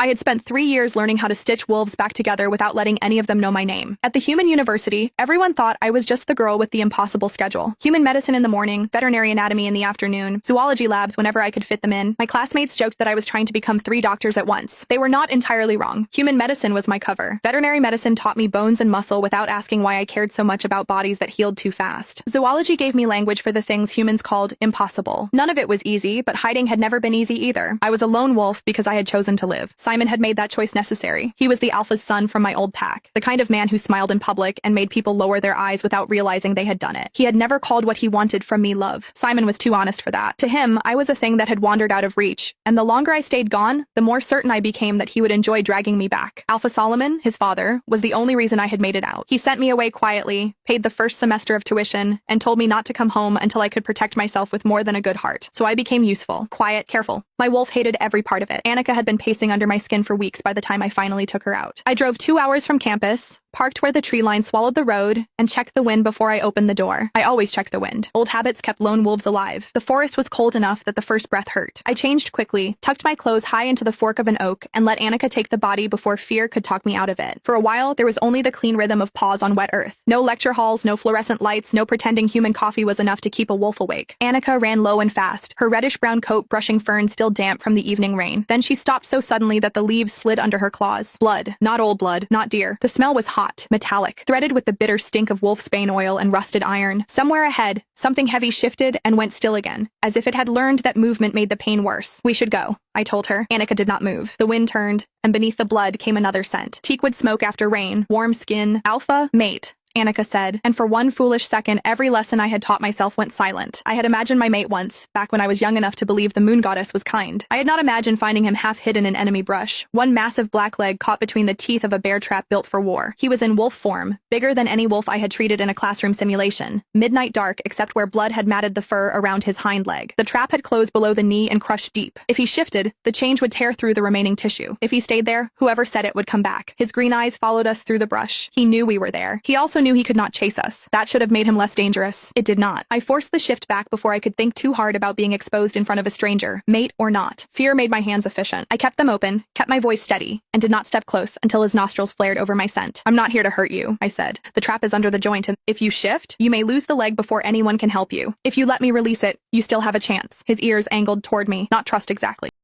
I had spent 3 years learning how to stitch wolves back together without letting any of them know my name. At the Human University, everyone thought I was just the girl with the impossible schedule. Human medicine in the morning, veterinary anatomy in the afternoon, zoology labs whenever I could fit them in. My classmates joked that I was trying to become 3 doctors at once. They were not entirely wrong. Human medicine was my cover. Veterinary medicine taught me bones and muscle without asking why I cared so much about bodies that healed too fast. Zoology gave me language for the things humans called impossible. None of it was easy, but hiding had never been easy either. I was a lone wolf because I had chosen to live. Simon had made that choice necessary. He was the alpha's son from my old pack, the kind of man who smiled in public and made people lower their eyes without realizing they had done it. He had never called what he wanted from me love. Simon was too honest for that. To him, I was a thing that had wandered out of reach, and the longer I stayed gone, the more certain I became that he would enjoy dragging me back. Alpha Solomon, his father, was the only reason I had made it out. He sent me away quietly, paid the first semester of tuition, and told me not to come home until I could protect myself with more than a good heart. So I became useful, quiet, careful. My wolf hated every part of it. Annika had been pacing under my skin for weeks by the time I finally took her out. I drove 2 hours from campus, parked where the tree line swallowed the road, and checked the wind before I opened the door. I always check the wind. Old habits kept lone wolves alive. The forest was cold enough that the first breath hurt. I changed quickly, tucked my clothes high into the fork of an oak, and let Annika take the body before fear could talk me out of it. For a while, there was only the clean rhythm of paws on wet earth. No lecture halls, no fluorescent lights, no pretending human coffee was enough to keep a wolf awake. Annika ran low and fast, her reddish-brown coat brushing fern still damp from the evening rain. Then she stopped so suddenly that the leaves slid under her claws. Blood. Not old blood. Not deer. The smell was hot, metallic, threaded with the bitter stink of wolfsbane oil and rusted iron. Somewhere ahead, something heavy shifted and went still again, as if it had learned that movement made the pain worse. We should go, I told her. Annika did not move. The wind turned, and beneath the blood came another scent. Teakwood smoke after rain, warm skin, alpha, mate. Annika said, and for one foolish second, every lesson I had taught myself went silent. I had imagined my mate once, back when I was young enough to believe the moon goddess was kind. I had not imagined finding him half hidden in enemy brush, one massive black leg caught between the teeth of a bear trap built for war. He was in wolf form, bigger than any wolf I had treated in a classroom simulation. Midnight dark, except where blood had matted the fur around his hind leg. The trap had closed below the knee and crushed deep. If he shifted, the change would tear through the remaining tissue. If he stayed there, whoever said it would come back. His green eyes followed us through the brush. He knew we were there. He also knew he could not chase us. That should have made him less dangerous. It did not. I forced the shift back before I could think too hard about being exposed in front of a stranger, mate or not. Fear made my hands efficient. I kept them open, kept my voice steady, and did not step close until his nostrils flared over my scent. I'm not here to hurt you, I said. The trap is under the joint, and if you shift, you may lose the leg before anyone can help you. If you let me release it, you still have a chance. His ears angled toward me, not trust exactly.